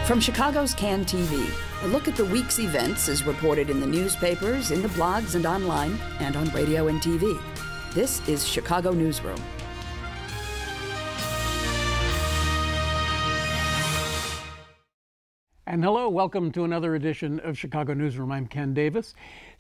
From Chicago's Can TV, a look at the week's events is reported in the newspapers, in the blogs and online, and on radio and TV. This is Chicago Newsroom. And hello, welcome to another edition of Chicago Newsroom. I'm Ken Davis.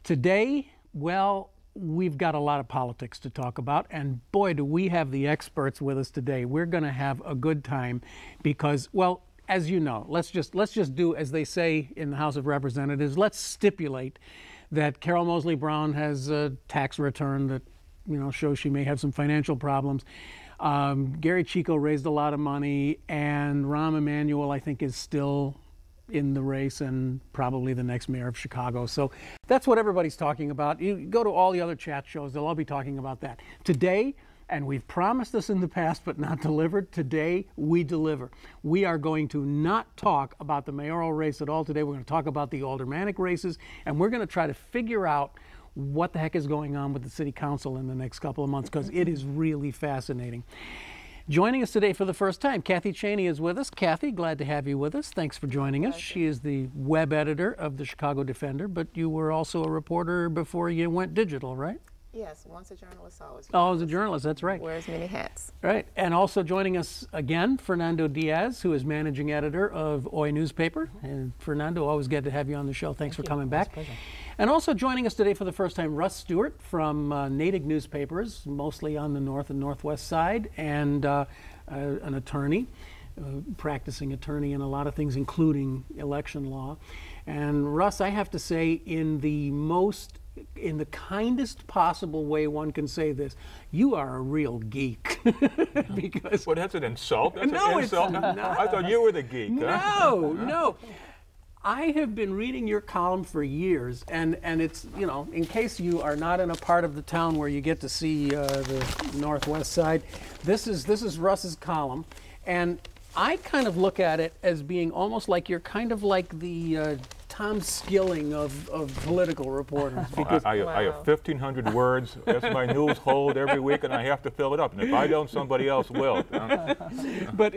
Today, well, we've got a lot of politics to talk about, and boy, do we have the experts with us today. We're going to have a good time because, well, as you know, let's just do as they say in the House of Representatives. Let's stipulate that Carol Moseley Brown has a tax return that, you know, shows she may have some financial problems. Gary Chico raised a lot of money, and Rahm Emanuel, I think, is still in the race and probably the next mayor of Chicago. So that's what everybody's talking about. You go to all the other chat shows, they'll all be talking about that. Today, and we've promised this in the past but not delivered, today we deliver. We are going to not talk about the mayoral race at all today. We're going to talk about the aldermanic races, and we're going to try to figure out what the heck is going on with the city council in the next couple of months, because it is really fascinating. Joining us today for the first time, Kathy Chaney is with us. Kathy, glad to have you with us. Thanks for joining us. She is the web editor of the Chicago Defender, but you were also a reporter before you went digital, right? Yes, once a journalist, always a journalist. Oh, as a journalist, that's right. Wears many hats. Right, and also joining us again, Fernando Diaz, who is managing editor of OI newspaper. And Fernando, always good to have you on the show. Thanks for coming back. Pleasure. And also joining us today for the first time, Russ Stewart from Nadig newspapers, mostly on the north and northwest side, and an attorney, practicing attorney in a lot of things, including election law. And Russ, I have to say, in the kindest possible way one can say this, you are a real geek. Because well, that's an insult. That's no, an insult. it's not. I thought you were the geek. No, no. I have been reading your column for years, and it's, you know, in case you are not in a part of the town where you get to see the northwest side, this is Russ's column, and I kind of look at it as being almost like you're kind of like the Tom Skilling of political reporters. Because I have 1,500 words. That's my news hold every week, and I have to fill it up. And if I don't, somebody else will. But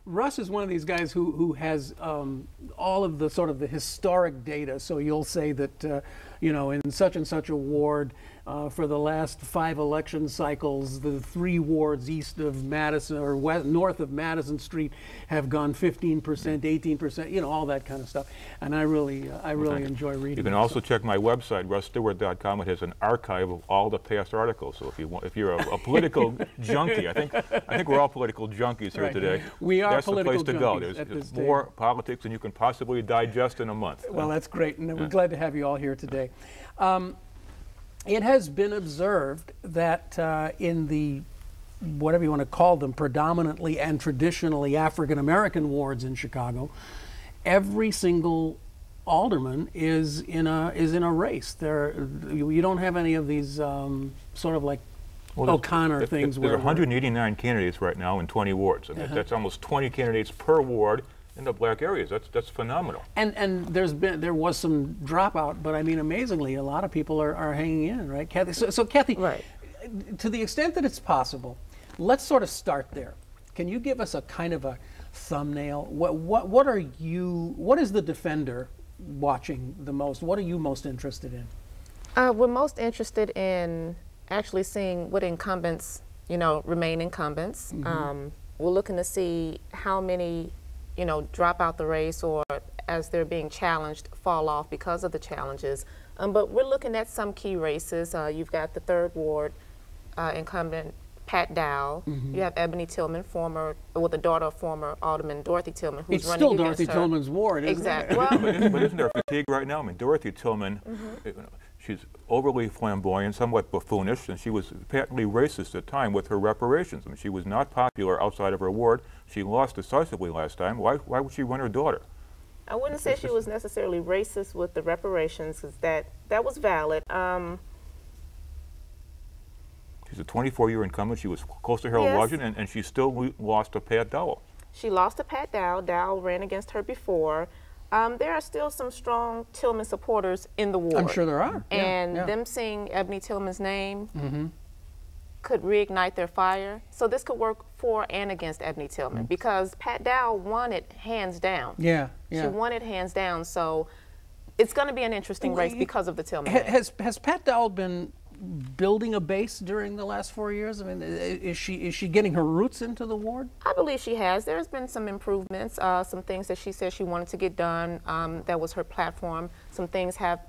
Russ is one of these guys who has all of the sort of the historic data. So you'll say that, you know, in such and such a ward, for the last 5 election cycles, the 3 wards east of Madison or north of Madison Street have gone 15%, 18%, you know, all that kind of stuff. And I really enjoy reading. You can also check my website, russstewart.com. It has an archive of all the past articles. So if you're a political junkie, I think we're all political junkies here today. We are That's political the place to go. There's more politics than you can possibly digest in a month. Well, that's great, and we're glad to have you all here today. It has been observed that in the, whatever you want to call them, predominantly and traditionally African-American wards in Chicago, every single alderman is in a race. You don't have any of these sort of like O'Connor things. There are 189 candidates right now in 20 wards. I mean, that's almost 20 candidates per ward in the black areas. That's phenomenal. And there was some dropout, but I mean, amazingly, a lot of people are hanging in, right, Kathy? So Kathy, right, to the extent that it's possible, let's sort of start there. Can you give us a kind of a thumbnail? What is the Defender watching the most? What are you most interested in? We're most interested in actually seeing what incumbents, you know, remain incumbents. Mm-hmm. We're looking to see how many, you know, drop out the race or as they're being challenged, fall off because of the challenges. But we're looking at some key races. You've got the 3rd Ward incumbent Pat Dowell. Mm-hmm. You have Ebony Tillman, the daughter of former Alderman Dorothy Tillman, who's running against her. It's still Dorothy Tillman's ward, isn't it? Well, but isn't there fatigue right now? I mean, Dorothy Tillman, she's overly flamboyant, somewhat buffoonish, and she was patently racist at the time with her reparations. I mean, she was not popular outside of her ward. She lost decisively last time. Why would she run her daughter? I wouldn't say she was necessarily racist with the reparations, because that was valid. She's a 24-year incumbent. She was close to Harold Washington, and she still lost to Pat Dowell. She lost to Pat Dowell. Dowell ran against her before. There are still some strong Tillman supporters in the ward. I'm sure there are. And them seeing Ebony Tillman's name, could reignite their fire. So this could work for and against Ebony Tillman, because Pat Dow won it hands down. Yeah, yeah. She won it hands down. So it's going to be an interesting race because of the Tillman. Has Pat Dow been building a base during the last 4 years? I mean, is she getting her roots into the ward? I believe she has. There's been some improvements, some things that she said she wanted to get done. That was her platform. Some things have,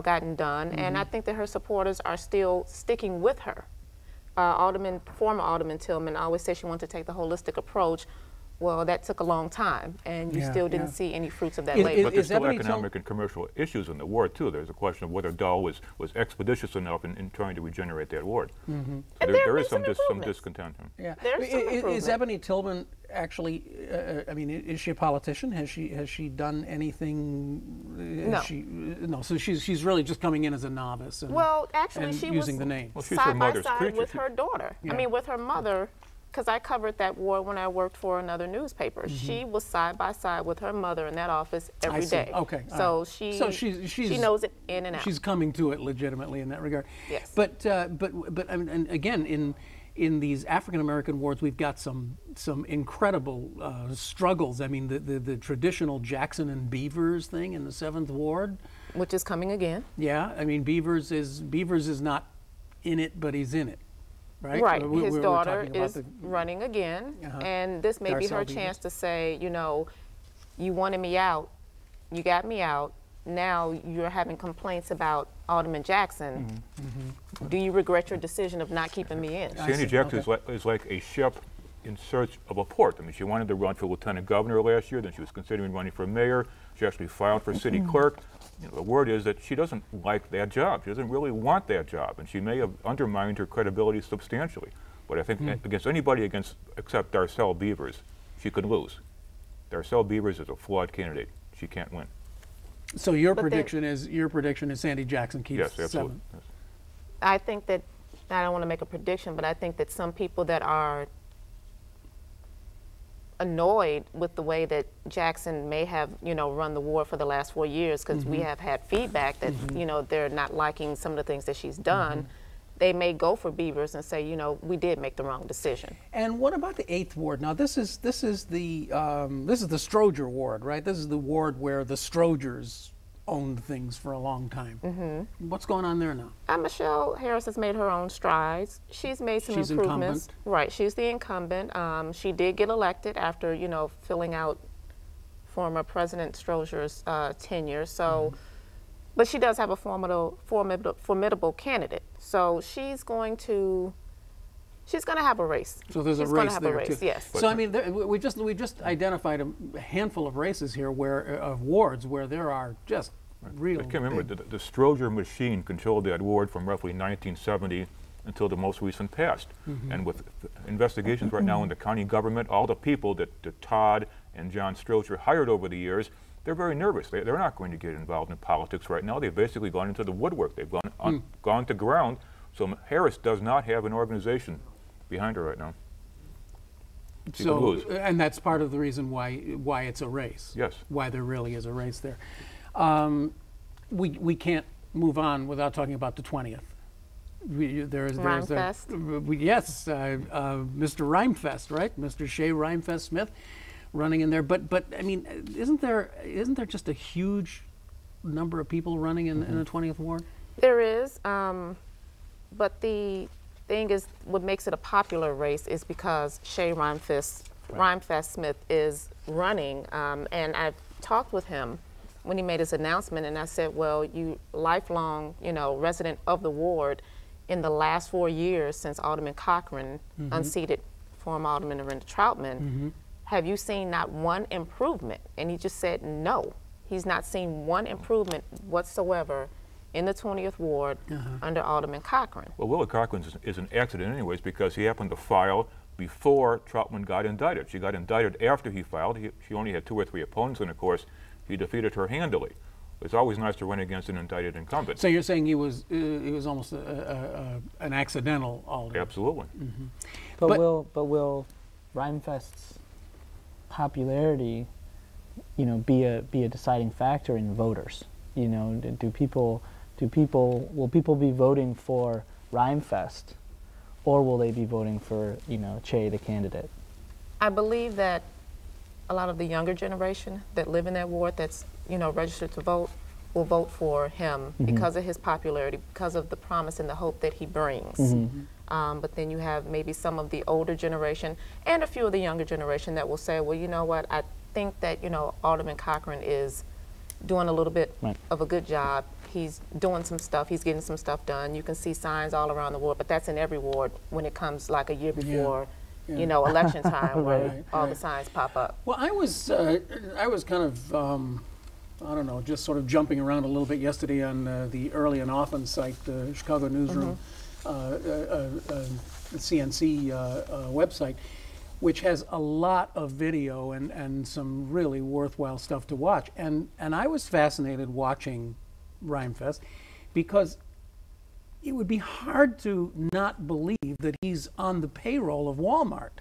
gotten done, and I think that her supporters are still sticking with her. Former Alderman Tillman always said she wanted to take the holistic approach. Well, that took a long time, and you still didn't see any fruits of that labor. But there's still economic and commercial issues in the ward, too. There's a question of whether Dahl was expeditious enough in trying to regenerate that ward. And so there is some improvements. discontent. Yeah. Is Ebony Tillman actually, I mean, is she a politician? Has she done anything? No. No, so she's really just coming in as a novice and, well, actually, and she using was the name. Well, she's side her by mother's side creature. with her daughter. Yeah. I mean, with her mother, because I covered that ward when I worked for another newspaper. She was side by side with her mother in that office every day. Okay. So right. she knows it in and out. She's coming to it legitimately in that regard. Yes. But I mean, and again, in these African American wards, we've got some incredible struggles. I mean, the traditional Jackson and Beavers thing in the 7th Ward, which is coming again. Yeah, I mean, Beavers is not in it, but he's in it. Right. Right. His daughter is running again, Uh-huh. and this may be her chance to say, you wanted me out, you got me out. Now you're having complaints about Alderman Jackson. Do you regret your decision of not keeping me in? Sandy Jackson is like a ship in search of a port. I mean, she wanted to run for lieutenant governor last year, then she was considering running for mayor. She actually filed for city clerk. The word is that she doesn't like that job. She doesn't really want that job, and she may have undermined her credibility substantially. But I think against anybody except Darcel Beavers, she could lose. Darcel Beavers is a flawed candidate. She can't win. So your prediction is Sandy Jackson keeps Yes, absolutely. 7. Yes. I think that, I don't want to make a prediction, but I think that some people that are annoyed with the way that Jackson may have, run the ward for the last 4 years, because we have had feedback that, they're not liking some of the things that she's done. They may go for Beavers and say, we did make the wrong decision. And what about the 8th Ward? Now, this is the Stroger Ward, right? This is the ward where the Strogers owned things for a long time. What's going on there now? Michelle Harris has made her own strides. She's made some improvements. Incumbent. Right, she's the incumbent. She did get elected after, filling out former President Stroger's tenure. So, but she does have a formidable candidate. So she's going to have a race. So there's she's a race have there a race, too. yes. So I mean, we just identified a handful of races here of wards where there are just real. I can't remember. The Stroger machine controlled that ward from roughly 1970 until the most recent past. And with investigations right now in the county government, all the people that Todd and John Stroger hired over the years, they're very nervous. They're not going to get involved in politics right now. They've basically gone into the woodwork. They've gone to ground. So Harris does not have an organization behind her right now. She could lose. And that's part of the reason why it's a race. Yes. Why there really is a race there. We can't move on without talking about the 20th. Rhymefest? Yes, Mr. Rhymefest, right? Mr. Shea Rhymefest Smith running in there. But I mean, isn't there just a huge number of people running in the 20th Ward? There is, but the thing is, what makes it a popular race is because Shea Rhymefest Smith is running, and I've talked with him when he made his announcement, and I said, well, you lifelong, resident of the ward, in the last 4 years since Alderman Cochran unseated former Alderman Narendra Troutman, have you seen not one improvement? And he just said no. He's not seen one improvement whatsoever in the 20th Ward under Alderman Cochran. Well, Willa Cochran is an accident anyways, because he happened to file before Troutman got indicted. She got indicted after he filed. She only had 2 or 3 opponents, and of course, he defeated her handily. It's always nice to run against an indicted incumbent. So you're saying he was almost an accidental alderman? Absolutely. But will Rhymefest's popularity, be a deciding factor in voters? Will people be voting for Rhymefest, or will they be voting for, you know, Che, the candidate? I believe that a lot of the younger generation that live in that ward that's, you know, registered to vote will vote for him because of his popularity, because of the promise and the hope that he brings. But then you have maybe some of the older generation and a few of the younger generation that will say, well, you know what, I think that, you know, Alderman Cochran is doing a little bit of a good job. He's doing some stuff, he's getting some stuff done. You can see signs all around the ward, but that's in every ward when it comes like a year before, you know, election time, where all the signs pop up. Well, I was kind of, I don't know, just sort of jumping around a little bit yesterday on the Early and Often site, the Chicago Newsroom, CNC website, which has a lot of video and some really worthwhile stuff to watch. And I was fascinated watching Rhymefest because it would be hard to not believe that he's on the payroll of Walmart.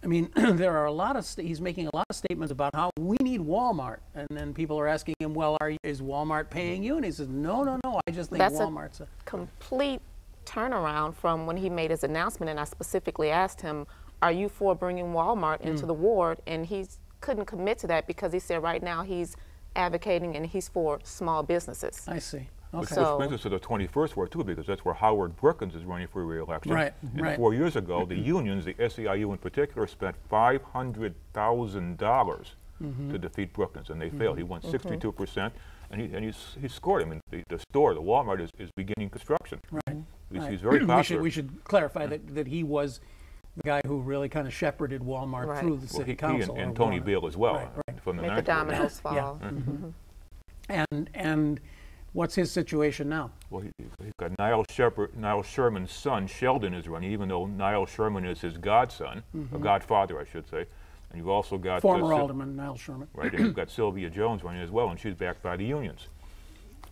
I mean, there are a lot of, he's making a lot of statements about how we need Walmart. And then people are asking him, well, is Walmart paying you? And he says, no, no, no, I just think Walmart's a complete turnaround from when he made his announcement. And I specifically asked him, are you for bringing Walmart into the ward? And he couldn't commit to that because he said right now he's advocating and he's for small businesses. I see. Which Okay. brings us to the 21st ward too, because that's where Howard Brookins is running for re-election. Right, And right. 4 years ago, the unions, the SEIU in particular, spent $500,000 to defeat Brookins, and they failed. He won 62%, and he scored. I mean, the store, the Walmart, is beginning construction. Right. He's very popular. We should clarify that he was the guy who really kind of shepherded Walmart through the city council. And Tony Beale as well, from the Make the dominoes fall. And what's his situation now? Well, he's got Niall Sherman's son, Sheldon, is running, even though Niall Sherman is his godson, or godfather, I should say. And you've also got former alderman Niall Sherman. Right, and you've got Sylvia Jones running as well, and she's backed by the unions.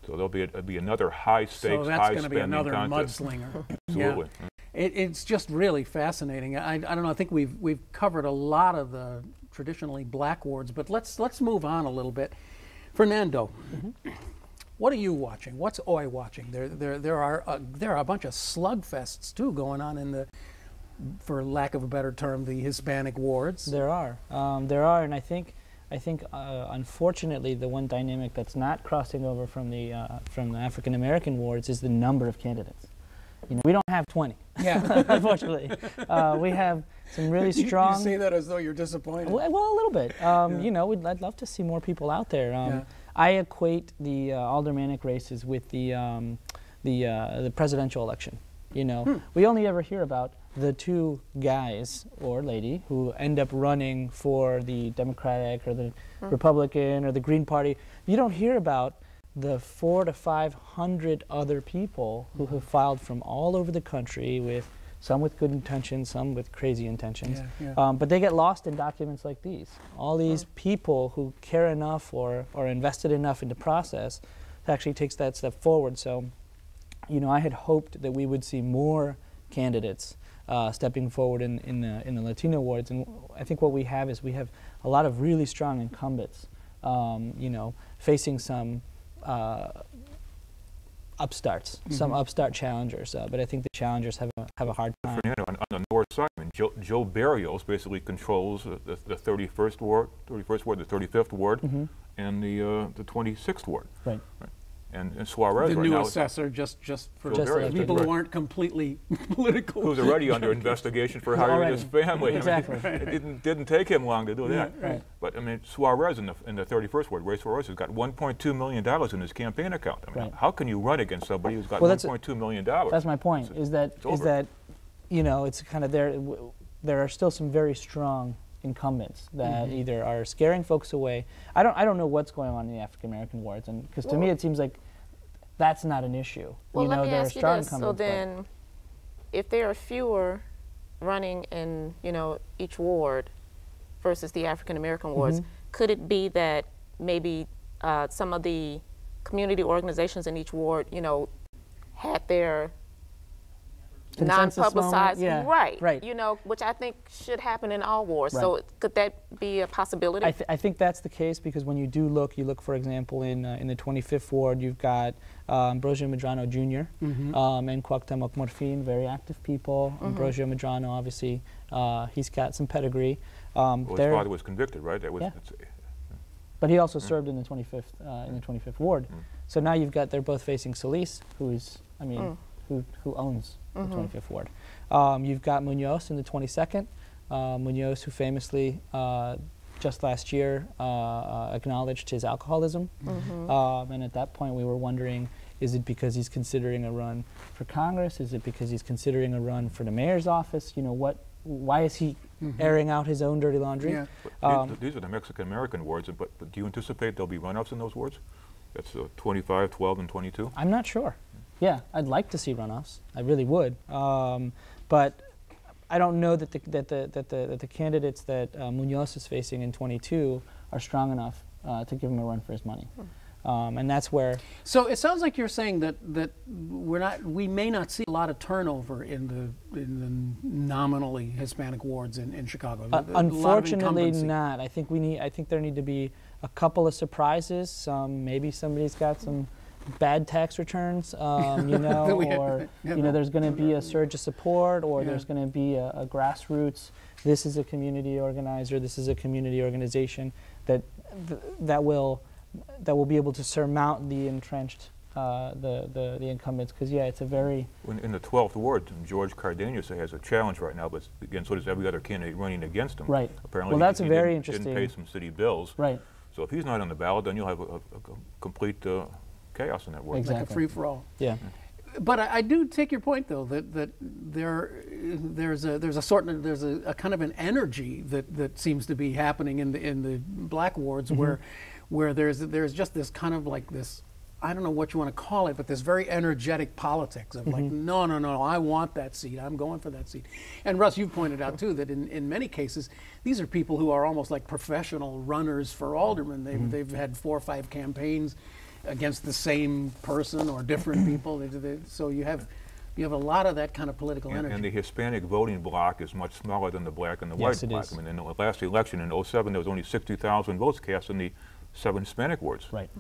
So there'll be another high-stakes, high-spending contest. So that's going to be another mudslinger. Absolutely. Yeah. It's just really fascinating. I don't know. I think we've covered a lot of the traditionally black wards, but let's move on a little bit. Fernando, what are you watching? What's Oi watching? There are a bunch of slugfests too going on in the, for lack of a better term, the Hispanic wards. There are, and I think unfortunately the one dynamic that's not crossing over from the African American wards is the number of candidates. You know, we don't have 20. Yeah, unfortunately, we have some really strong. You say that as though you're disappointed. Well, a little bit. You know, I'd love to see more people out there. I equate the aldermanic races with the presidential election. You know, we only ever hear about the two guys or lady who end up running for the Democratic or the Republican or the Green Party. You don't hear about the 400 to 500 other people who have filed from all over the country, with some with good intentions, some with crazy intentions. But they get lost in documents like these. All these people who care enough or invested enough in the process to actually take that step forward. So, you know, I had hoped that we would see more candidates stepping forward in the Latino wards, and I think what we have is we have a lot of really strong incumbents, you know, facing some upstarts, some upstart challengers, but I think the challengers have a hard time. Fernando, on the north side, I mean, Joe Barrios basically controls the 31st ward, the 35th ward, and the 26th ward. Right. And Suarez the right new now assessor, just for Barrios, people who aren't completely political. Who's already under investigation for hiring his family. Exactly. I mean, it didn't take him long to do that. Right. But I mean, Suarez in the 31st ward, Ray Suarez, has got $1.2 million in his campaign account. I mean, how can you run against somebody who's got $1.2 million? That's my point. Is that you know, it's kind of there are still some very strong incumbents that either are scaring folks away. I don't know what's going on in the African American wards, and because to me it seems like that's not an issue. Well, you know, let me there ask are strong you this. So incumbents, then, if there are fewer running in, you know, each ward versus the African American wards, could it be that maybe some of the community organizations in each ward, you know, had their non-publicized, right, you know, which I think should happen in all wars. Right. So could that be a possibility? I think that's the case, because when you do look, for example, in the 25th Ward, you've got Ambrosio Medrano Jr. And Cuauhtemoc Morfin, very active people. Ambrosio Medrano, obviously, he's got some pedigree. Well, his father was convicted, right? That was, but he also served in the 25th Ward. So now they're both facing Solis, who's, I mean, who owns the 25th Ward. You've got Munoz in the 22nd. Munoz, who famously just last year acknowledged his alcoholism. And at that point we were wondering, is it because he's considering a run for Congress? Is it because he's considering a run for the mayor's office? You know, why is he airing out his own dirty laundry? Yeah. These are the Mexican-American wards, but do you anticipate there'll be runoffs in those wards? That's 25, 12, and 22? I'm not sure. Yeah, I'd like to see runoffs. I really would. But I don't know that the candidates that Munoz is facing in 22 are strong enough to give him a run for his money. And that's where. So it sounds like you're saying that we may not see a lot of turnover in the nominally Hispanic wards in Chicago. Unfortunately, not. I think there need to be a couple of surprises. Maybe somebody's got some bad tax returns, you know, or you know, there's going to be a surge of support, or there's going to be a grassroots. This is a community organizer. This is a community organization that will be able to surmount the entrenched, the incumbents. Because it's a very in the 12th Ward, George Cardenas has a challenge right now, but again, so does every other candidate running against him. Right. Apparently, well, that's he very didn't interesting. pay some city bills. Right. So if he's not on the ballot, then you'll have a complete chaos in that ward. Exactly. Like a free for all. Yeah. But I do take your point, though, that there's a kind of an energy that seems to be happening in the black wards where there's just this kind of like this, I don't know what you want to call it, but this very energetic politics of like, no, I want that seat. I'm going for that seat. And Russ, you've pointed out too that in many cases, these are people who are almost like professional runners for aldermen. They've had 4 or 5 campaigns against the same person or different people. So you have a lot of that kind of political energy. And the Hispanic voting bloc is much smaller than the black and the white bloc. I mean, in the last election in 07, there was only 60,000 votes cast in the 7 Hispanic wards. Right.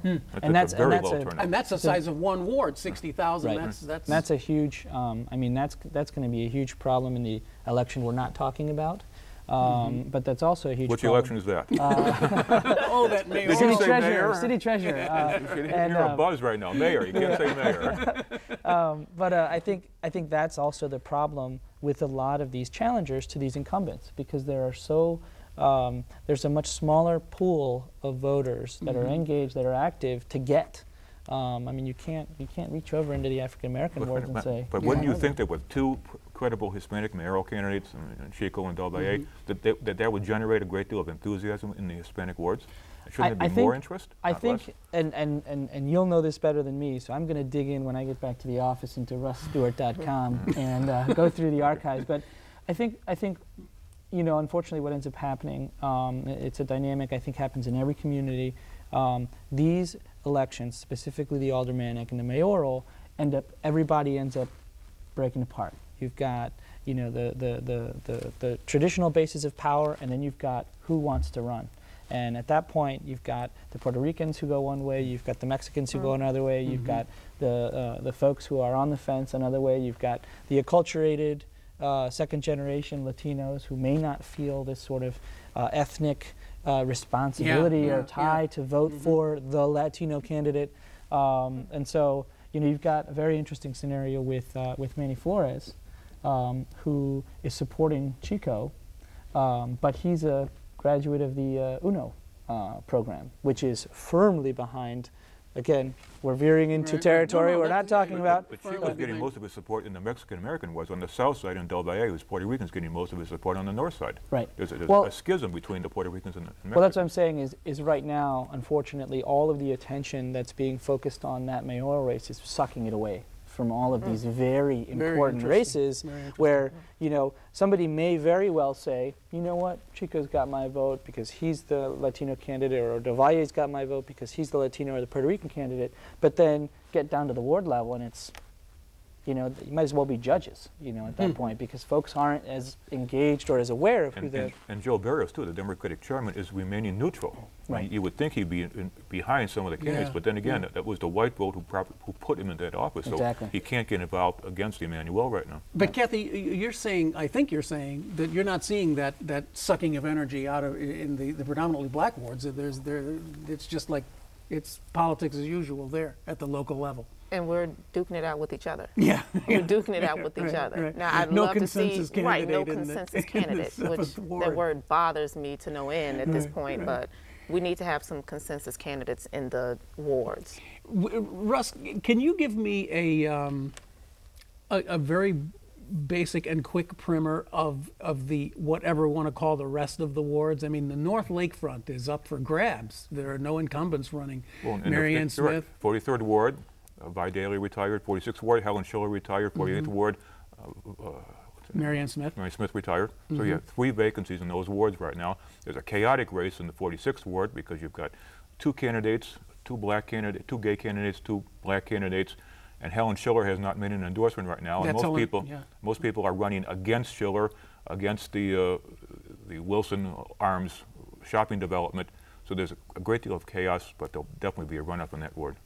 That's a very low turnout. And that's the size of one ward, 60,000. Right. That's a huge. I mean, that's going to be a huge problem in the election we're not talking about. But that's also a huge Which problem. election is that? That mayor. City treasurer. You're a buzz right now. Mayor. You can't say mayor. But I think that's also the problem with a lot of these challengers to these incumbents, because there are there's a much smaller pool of voters that are engaged, that are active to get. I mean, you can't reach over into the African American wards and say. But wouldn't you think that with 2 credible Hispanic mayoral candidates, Chico and Del Valle, that would generate a great deal of enthusiasm in the Hispanic wards? Shouldn't there be more interest? I think, and you'll know this better than me, so I'm going to dig in when I get back to the office into russstewart.com and go through the archives. But I think. You know, unfortunately, what ends up happening, it's a dynamic I think happens in every community. These elections, specifically the aldermanic and the mayoral, everybody ends up breaking apart. You've got, you know, the traditional bases of power, and then you've got who wants to run. And at that point, you've got the Puerto Ricans who go one way, you've got the Mexicans who go another way, you've got the folks who are on the fence another way, you've got the acculturated second-generation Latinos who may not feel this sort of ethnic responsibility or tie to vote for the Latino candidate. And so, you know, you've got a very interesting scenario with Manny Flores, who is supporting Chico, but he's a graduate of the UNO program, which is firmly behind. Again, we're veering into territory we're not talking about. But Chico's getting most of his support in the Mexican-American wards on the south side, and Del Valle, who's Puerto Rican's getting most of his support on the north side. Right. There's a schism between the Puerto Ricans and the Mexicans. Well, that's what I'm saying is right now, unfortunately, all of the attention that's being focused on that mayoral race is sucking it away from all of these very important races where, you know, somebody may very well say, you know what, Chico's got my vote because he's the Latino candidate, or Del Valle's got my vote because he's the Latino or the Puerto Rican candidate, but then get down to the ward level and it's you know, you might as well be judges, you know, at that point, because folks aren't as engaged or as aware of who they're... And Joe Barrios, too, the Democratic chairman, is remaining neutral. Right. You would think he'd be behind some of the candidates, but then again, that was the white vote who put him in that office, so he can't get involved against Emmanuel right now. But Kathy, you're saying, I think you're saying, that you're not seeing that sucking of energy out of in the predominantly black wards. It's just like, it's politics as usual there at the local level. And we're duking it out with each other. Yeah. We're duking it out with each other. Right. Now, I'd No love to see, candidate no in the- consensus in candidate, the which seventh ward. that word bothers me to no end at this point, but we need to have some consensus candidates in the wards. Russ, can you give me a very basic and quick primer of the whatever we want to call the rest of the wards? I mean, the North Lakefront is up for grabs. There are no incumbents running. Well, Mary Ann Smith. 43rd Ward, Vi Daly retired. 46th Ward, Helen Schiller retired. 48th Ward, Mary Ann Smith. Mary Smith retired. So you have 3 vacancies in those wards right now. There's a chaotic race in the 46th Ward because you've got 2 candidates, 2 black candidates, 2 gay candidates, 2 black candidates, and Helen Schiller has not made an endorsement right now. And most people are running against Schiller, against the Wilson Arms shopping development. So there's a great deal of chaos, but there'll definitely be a run-up in that ward.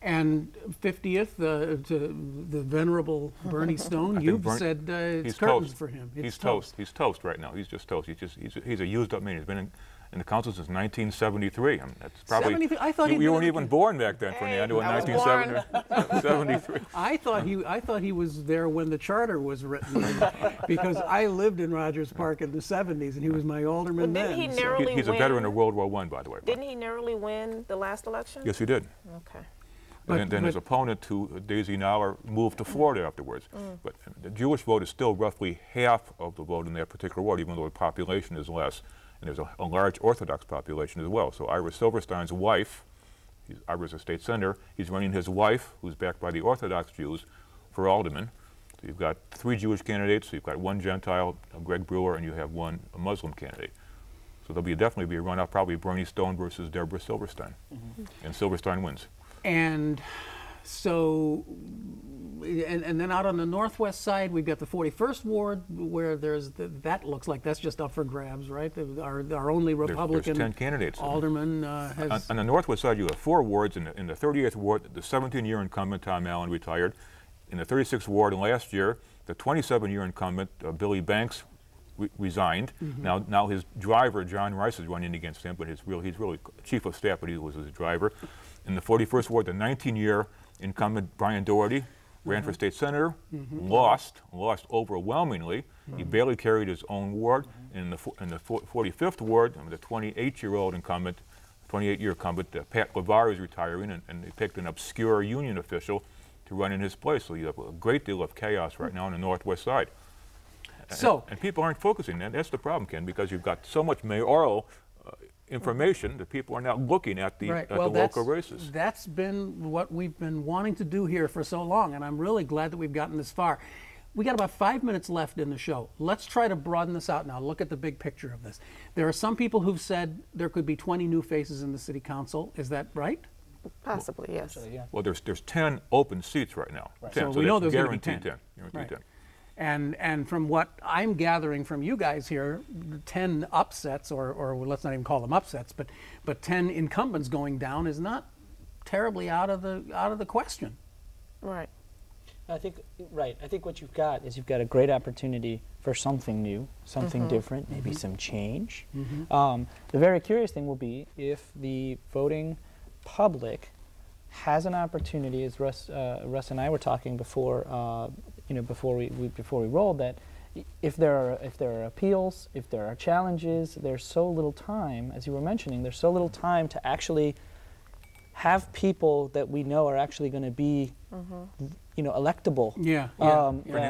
And 50th, the venerable Bernie Stone, you've said it's curtains for him. He's toast. He's toast right now. He's just toast. He's a used-up man. He's been in the council since 1973. I mean, that's probably I thought you weren't even born back then, Fernando, in 1973. I thought he was there when the charter was written, because I lived in Rogers Park in the 70s, and he was my alderman then. Didn't he narrowly He's a win? veteran of World War I, by the way. Didn't he narrowly win the last election? Yes, he did. Okay. And then his opponent, Daisy Nowler, moved to Florida afterwards. But the Jewish vote is still roughly half of the vote in that particular ward, even though the population is less. And there's a large Orthodox population as well. So Ira Silverstein's wife, Ira's a state senator, he's running his wife, who's backed by the Orthodox Jews, for alderman. So you've got 3 Jewish candidates, so you've got 1 Gentile, Greg Brewer, and you have 1 Muslim candidate. So there'll definitely be a run-up, probably Bernie Stone versus Deborah Silverstein. And Silverstein wins. And so, and then out on the northwest side, we've got the 41st Ward, where that looks like that's just up for grabs, right? Our only Republican there's 10 candidates. alderman has... On the northwest side, you have 4 wards. In the 38th Ward, the 17-year incumbent, Tom Allen, retired. In the 36th Ward last year, the 27-year incumbent, Billy Banks, resigned. Now his driver, John Rice, is running against him, but he's really chief of staff, but he was his driver. In the 41st Ward, the 19-year incumbent, Brian Doherty, ran for state senator, lost overwhelmingly. He barely carried his own ward. In the 45th Ward, the 28-year-old incumbent, 28-year incumbent, Pat LeVar, is retiring, and they picked an obscure union official to run in his place. So you have a great deal of chaos right now on the northwest side. And people aren't focusing. And that's the problem, Ken, because you've got so much mayoral information that people are now looking at the local races. That's been what we've been wanting to do here for so long, and I'm really glad that we've gotten this far. We got about 5 minutes left in the show. Let's try to broaden this out now. Look at the big picture of this. There are some people who've said there could be 20 new faces in the city council. Is that right? Possibly, yes. Actually, yeah. Well, there's 10 open seats right now. Right. 10, so we know there's guaranteed 10. Guaranteed 10. And from what I'm gathering from you guys here, 10 upsets, or let's not even call them upsets, but 10 incumbents going down is not terribly out of the question. Right. I think what you've got is you've got a great opportunity for something new, something different, maybe some change. The very curious thing will be if the voting public has an opportunity, as Russ and I were talking before. Before we rolled, that if there are appeals, if there are challenges, there's so little time, as you were mentioning, there's so little time to actually have people that we know are actually going to be, electable. Yeah.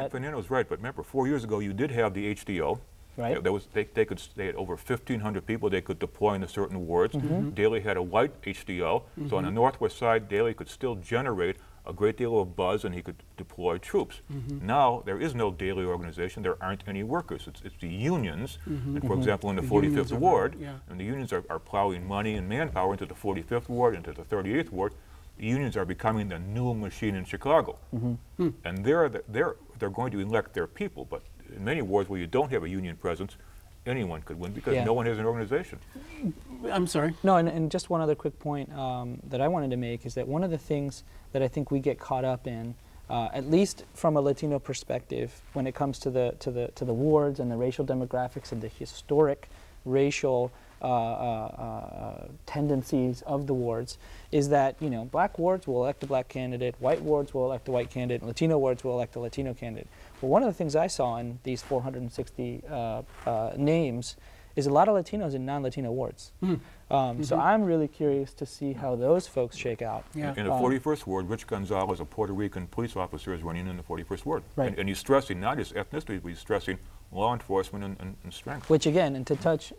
Fernando's right, but remember, 4 years ago you did have the HDO. Right. They had over 1,500 people they could deploy in certain wards. Daly had a white HDO, so on the northwest side, Daly could still generate a great deal of buzz, and he could deploy troops. Now there is no Daly organization. There aren't any workers. It's the unions. And for example, in the 45th Ward, and the unions are plowing money and manpower into the 45th Ward, into the 38th Ward. the unions are becoming the new machine in Chicago. And they're going to elect their people, but in many wards where you don't have a union presence, anyone could win because no one has an organization. I'm sorry. No, and just one other quick point that I wanted to make is that one of the things that I think we get caught up in, at least from a Latino perspective, when it comes to the wards and the racial demographics and the historic racial tendencies of the wards, is that black wards will elect a black candidate, white wards will elect a white candidate, and Latino wards will elect a Latino candidate. But one of the things I saw in these 460 names is a lot of Latinos in non-Latino wards. So I'm really curious to see how those folks shake out. In the 41st Ward, Rich Gonzalez, a Puerto Rican police officer, is running in the 41st Ward. Right. And he's stressing not his ethnicity, but he's stressing law enforcement and strength. Which again, and to touch,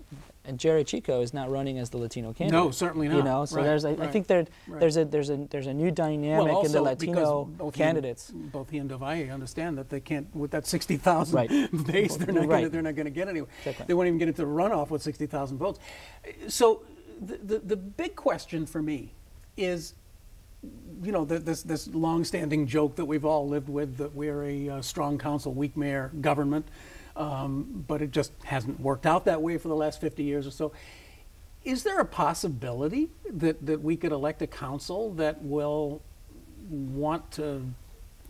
Jerry Chico is not running as the Latino candidate. No, certainly not. So I think there's a new dynamic in the Latino candidates. Both he and Devalle understand that they can't, with that 60,000 base, they're not going to get anywhere. Exactly. They won't even get into the runoff with 60,000 votes. So the big question for me is, this long-standing joke that we've all lived with, that we're a strong council, weak mayor government. But it just hasn't worked out that way for the last 50 years or so. Is there a possibility that we could elect a council that will want to,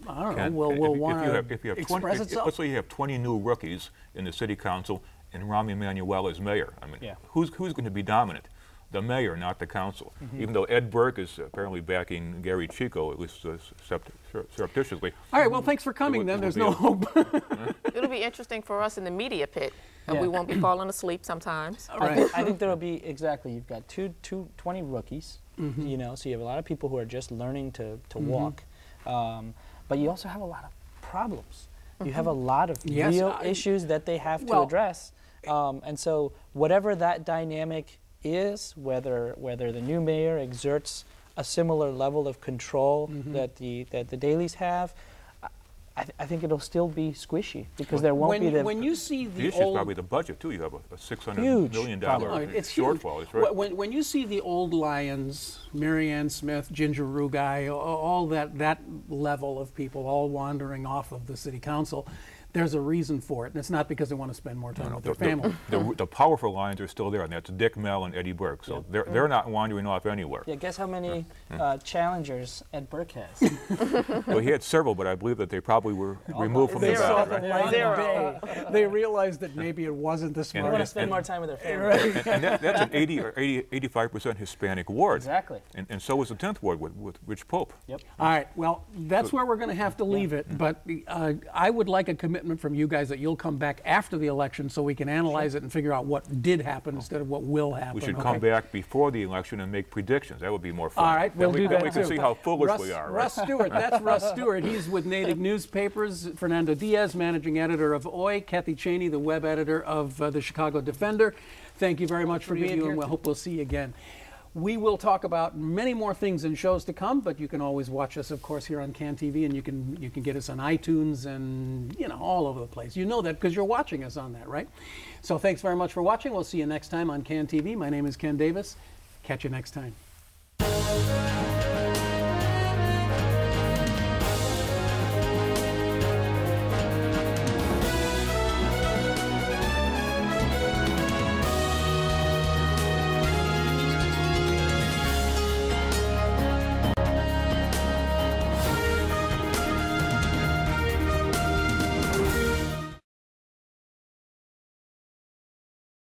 I don't know, will want to express itself? Let's say you have 20 new rookies in the city council and Rahm Emanuel is mayor. I mean, who's going to be dominant? The mayor, not the council. Even though Ed Burke is apparently backing Gary Chico, at least surreptitiously. All right, well, thanks for coming then. There's no hope. It'll be interesting for us in the media pit, and we won't be falling asleep sometimes. Right. I think there'll be, you've got 20 rookies, so you have a lot of people who are just learning to walk. But you also have a lot of problems. You have a lot of real issues that they have to address. And so whatever that dynamic is, whether the new mayor exerts a similar level of control that the Dailies have, I think it'll still be squishy because there won't be the. When you see the issue is probably the budget too. You have a $600 million shortfall. It's right. When you see the old lions, Marianne Smith, Ginger Rugai, all that level of people all wandering off of the city council, there's a reason for it, and it's not because they want to spend more time with their family. The powerful lines are still there, and that's Dick Mell and Eddie Burke, so they're not wandering off anywhere. Yeah, guess how many challengers Ed Burke has? Well, he had several, but I believe that they probably were removed from the ballot. Right? They realized that maybe it wasn't the smartest. They want to spend more time with their family. And that's an 80 or 85% Hispanic ward. Exactly. And so was the 10th ward with Rich Pope. Yep. All right, well, that's where we're going to have to leave it, but I would like a commitment from you guys that you'll come back after the election so we can analyze it and figure out what did happen instead of what will happen. We should come back before the election and make predictions. That would be more fun. All right, we'll do that too. We can see how foolish we are. Russ Stewart, that's Russ Stewart. He's with Nadig Newspapers. Fernando Diaz, managing editor of OI. Kathy Chaney, the web editor of the Chicago Defender. Thank you very much for being here, and we hope we'll see you again. We will talk about many more things in shows to come, but you can always watch us, of course, here on CAN TV, and you can get us on iTunes and all over the place. You know that because you're watching us on that, right? So thanks very much for watching. We'll see you next time on CAN TV. My name is Ken Davis. Catch you next time.